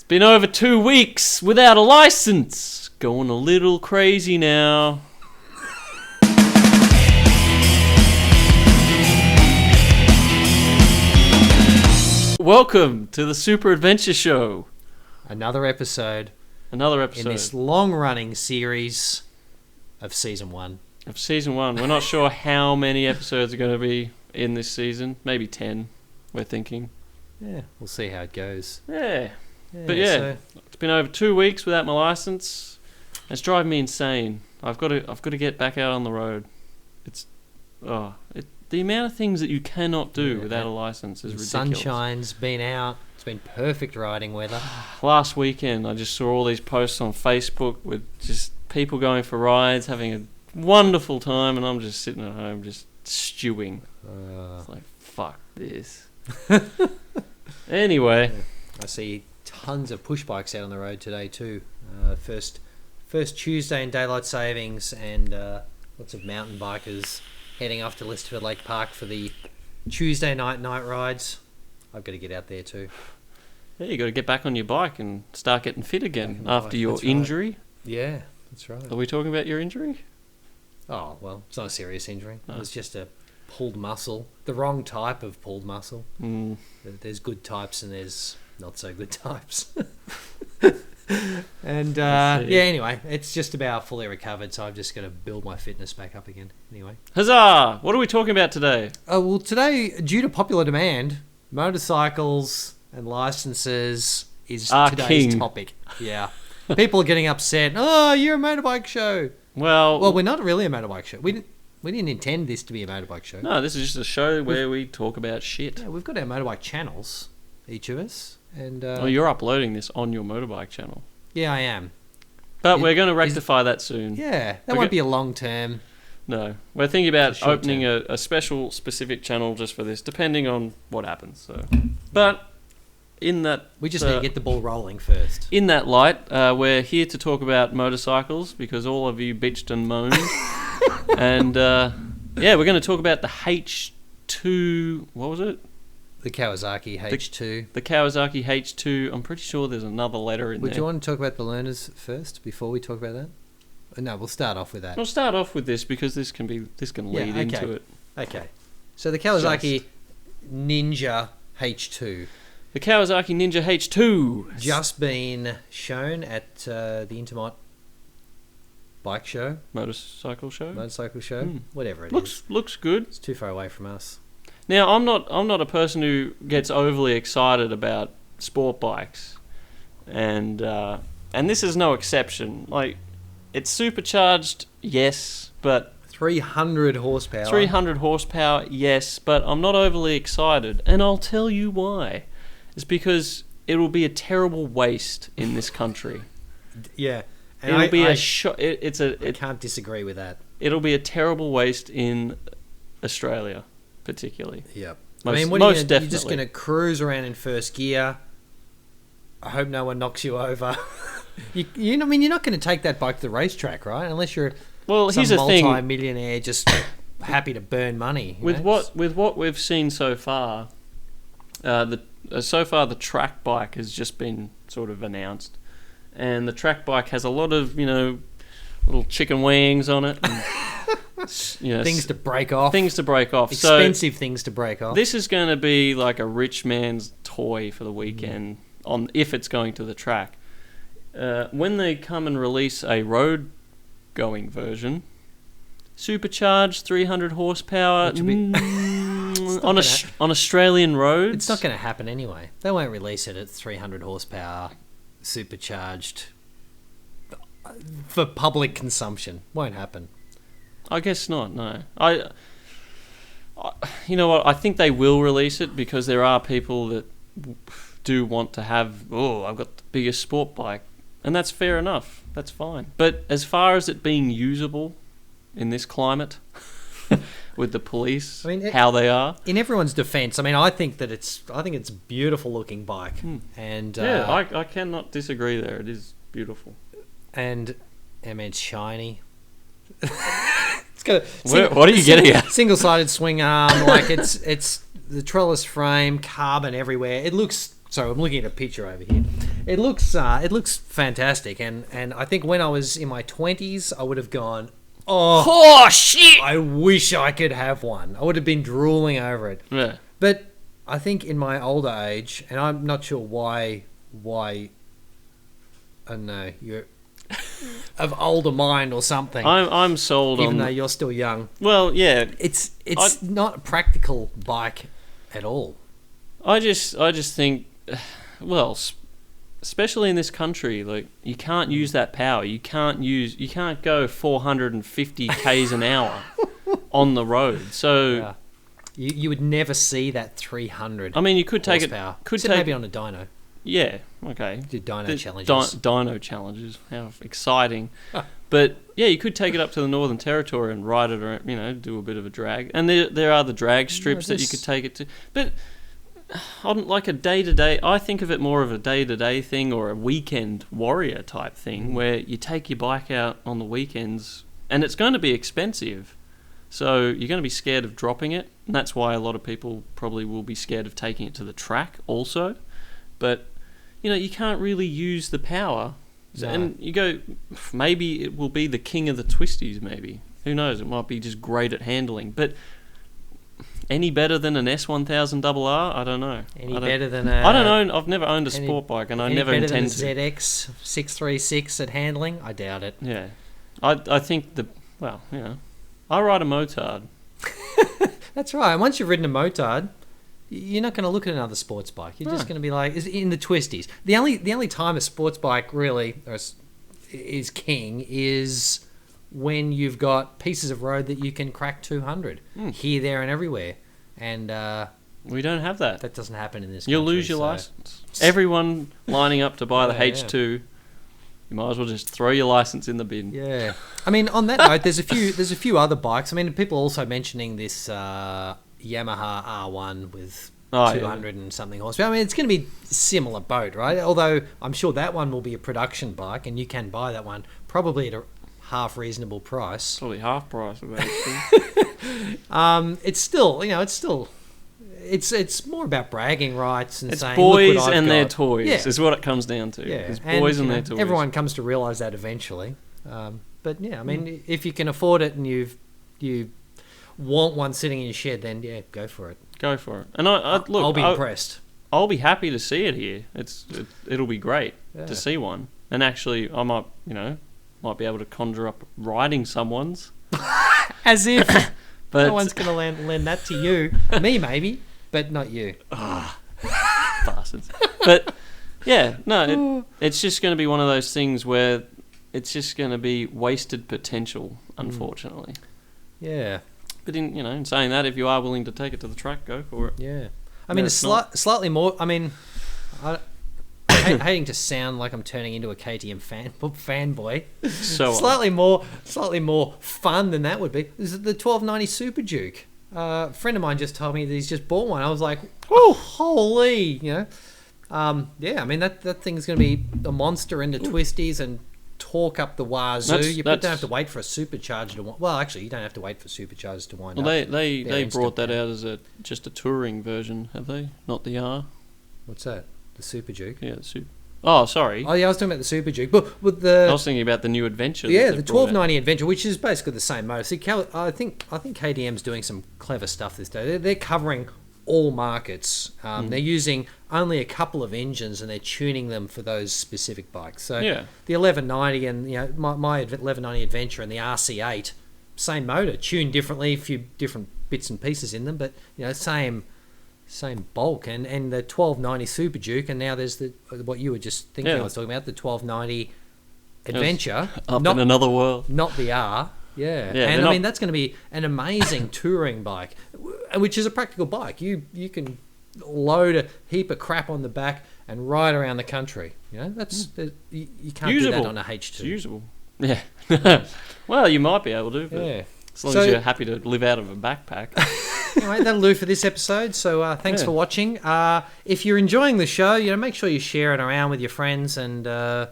Been over 2 weeks without a license. Going a little crazy now. Welcome to the Super Adventure Show. Another episode. In this long-running series of Season 1. We're not sure how many episodes are going to be in this season. Maybe 10, we're thinking. Yeah, we'll see how it goes. Yeah. But it's been over 2 weeks without my license. It's driving me insane. I've got to get back out on the road. The amount of things that you cannot do without a license is ridiculous. Sunshine's been out. It's been perfect riding weather. Last weekend, I just saw all these posts on Facebook with just people going for rides, having a wonderful time, and I'm just sitting at home just stewing. It's like, fuck this. Anyway. I see tons of push bikes out on the road today too. First Tuesday in daylight savings, and lots of mountain bikers heading off to Listerford Lake Park for the Tuesday night rides. I've got to get out there too. Yeah, you got to get back on your bike and start getting fit again after your injury. Yeah, that's right. Are we talking about your injury? Oh, well, it's not a serious injury. No. It was just a pulled muscle. The wrong type of pulled muscle. There's good types and there's not so good types. And anyway, it's just about fully recovered, so I've just got to build my fitness back up again. Anyway, huzzah! What are we talking about today? Well, today, due to popular demand, motorcycles and licenses is today's topic. Yeah, people are getting upset. Oh, you're a motorbike show. Well, we're not really a motorbike show. We didn't intend this to be a motorbike show. No, this is just a show where we talk about shit. Yeah, we've got our motorbike channels, each of us. And you're uploading this on your motorbike channel. Yeah, I am. But we're going to rectify that soon. Yeah, that won't be a long term. No, we're thinking about opening a special, specific channel just for this, depending on what happens. So, but in that, we just need to get the ball rolling first. In that light, we're here to talk about motorcycles because all of you bitched and moaned, and we're going to talk about the H2. What was it? The Kawasaki H2. The Kawasaki H2. I'm pretty sure there's another letter in there. Would you want to talk about the learners first before we talk about that? No, we'll start off with that. We'll start off with this because this can lead into it. Okay. So the Kawasaki Ninja H2. The Kawasaki Ninja H2. Just been shown at the Intermot bike show. Motorcycle show. Whatever it is. Looks good. It's too far away from us. Now, I'm not a person who gets overly excited about sport bikes, and this is no exception. Like, it's supercharged, yes, but 300 horsepower. 300 horsepower, yes, but I'm not overly excited, and I'll tell you why. It's because it will be a terrible waste in this country. Yeah, and it'll be I can't disagree with that. It'll be a terrible waste in Australia. Particularly. Yep. Definitely. You're just going to cruise around in first gear. I hope no one knocks you over. You're not going to take that bike to the racetrack, right? Unless you're here's the thing. Multi-millionaire just happy to burn money. With what we've seen so far, the track bike has just been sort of announced, and the track bike has a lot of little chicken wings on it. And, things to break off. Expensive things to break off. This is going to be like a rich man's toy for the weekend if it's going to the track. When they come and release a road-going version, supercharged 300 horsepower on Australian roads. It's not going to happen anyway. They won't release it at 300 horsepower, supercharged for public consumption. Won't happen. I guess not, no. You know what? I think they will release it because there are people that do want to have, I've got the biggest sport bike. And that's fair enough. That's fine. But as far as it being usable in this climate with the police, how they are. In everyone's defense, I think it's a beautiful looking bike. And I cannot disagree there. It is beautiful. And it's shiny. What are you getting at? Single-sided swing arm, like it's the trellis frame, carbon everywhere. It looks. So I'm looking at a picture over here. it looks fantastic, and I think when I was in my 20s, I would have gone, oh shit! I wish I could have one. I would have been drooling over it. Yeah. But I think in my older age, and I'm not sure why. I don't know, you're of older mind or something. I'm sold even though you're still young. Well, yeah, it's not a practical bike at all. I just think, well, especially in this country, like you can't use that power. You can't go 450 k's an hour on the road. So yeah. You would never see that 300. I mean, you could take horsepower. it. Maybe on a dyno. Yeah. Okay. Do dyno challenges. Dyno challenges. How exciting! But yeah, you could take it up to the Northern Territory and ride it around. Do a bit of a drag. And there are the drag strips that you could take it to. But on like a day-to-day, I think of it more of a day-to-day thing or a weekend warrior type thing where you take your bike out on the weekends and it's going to be expensive. So you're going to be scared of dropping it. And that's why a lot of people probably will be scared of taking it to the track also. But, you can't really use the power. No. And you go, maybe it will be the king of the twisties, maybe. Who knows? It might be just great at handling. But any better than an S1000RR? I don't know. Better than I don't know. I've never owned a sport bike, and I never intend to. Any better than a ZX 636 at handling? I doubt it. Yeah. I think I ride a motard. That's right. And once you've ridden a motard, you're not going to look at another sports bike. You're just going to be like, in the twisties. The only time a sports bike really is king is when you've got pieces of road that you can crack 200 here, there, and everywhere. And we don't have that. That doesn't happen in this You'll country, lose your license. Everyone lining up to buy the H2, you might as well just throw your license in the bin. Yeah. I mean, on that note, there's a few other bikes. I mean, people are also mentioning this Yamaha R1 with 200 and something horsepower. I mean, it's going to be a similar boat, right? Although I'm sure that one will be a production bike, and you can buy that one probably at a half reasonable price. Probably half price of that. It's more about bragging rights and saying, boys look what I've and got. their toys is what it comes down to. Yeah, it's boys and their toys. Everyone comes to realise that eventually. But yeah, I mean, if you can afford it and you want one sitting in your shed, then yeah, go for it. Go for it. And I'll be impressed. I'll be happy to see it here. It'll be great to see one. And actually, I might be able to conjure up riding someone's. As if but no one's going to lend that to you. Me maybe, but not you. Bastards. But yeah, no, it's just going to be one of those things where it's just going to be wasted potential, unfortunately. Yeah. But in saying that, if you are willing to take it to the track, go for it. Yeah. I mean, slightly more. I mean, hating to sound like I'm turning into a KTM fanboy. So slightly more fun than that would be. This is the 1290 Super Duke. A friend of mine just told me that he's just bought one. I was like, oh, holy, yeah. I mean that thing's going to be a monster into twisties and torque up the wazoo. You don't have to wait for a supercharger to wind. Well, actually, you don't have to wait for superchargers to wind up. They brought that out as just a touring version, have they? Not the R. What's that? The Super Duke? Yeah, the Super. Oh, sorry. Oh, yeah, I was talking about the Super Duke, but with the. I was thinking about the new Adventure. Yeah, the 1290 Adventure, which is basically the same motor. See, I think KTM's doing some clever stuff this day. They're covering all markets. They're using only a couple of engines and they're tuning them for those specific bikes. So the 1190 and my 1190 Adventure and the RC8, same motor, tuned differently, a few different bits and pieces in them, but same bulk. And the 1290 Super Duke, and now there's what you were just thinking I was talking about, the 1290 Adventure, in another world, not the R. Yeah, and I mean that's going to be an amazing touring bike, which is a practical bike. You can load a heap of crap on the back and ride around the country. That's you can't usable. do that on a H2. It's usable. Yeah. Well, you might be able to. But as long as you're happy to live out of a backpack. Anyway, that'll do for this episode. So thanks for watching. If you're enjoying the show, make sure you share it around with your friends and on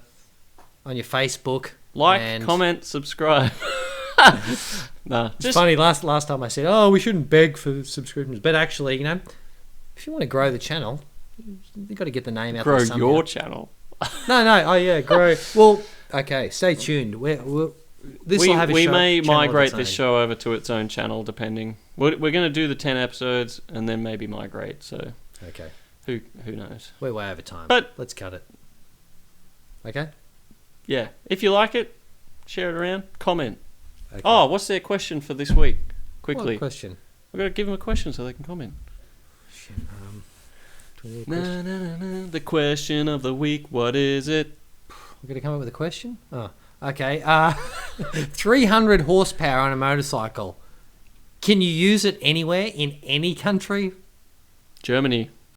your Facebook. Comment, subscribe. Nah, it's funny. Last time I said, "Oh, we shouldn't beg for subscriptions," but actually, if you want to grow the channel, you've got to get the name out. Grow your channel. No. Oh yeah, grow. Well, okay. Stay tuned. We may migrate this show over to its own channel, depending. We're going to do the 10 episodes and then maybe migrate. So okay. Who knows? We're way over time. But let's cut it. Okay. Yeah. If you like it, share it around. Comment. Okay. Oh, what's their question for this week? Quickly. What question? We've got to give them a question so they can comment. The question of the week. What is it? We're going to come up with a question? Oh, okay. 300 horsepower on a motorcycle. Can you use it anywhere in any country? Germany.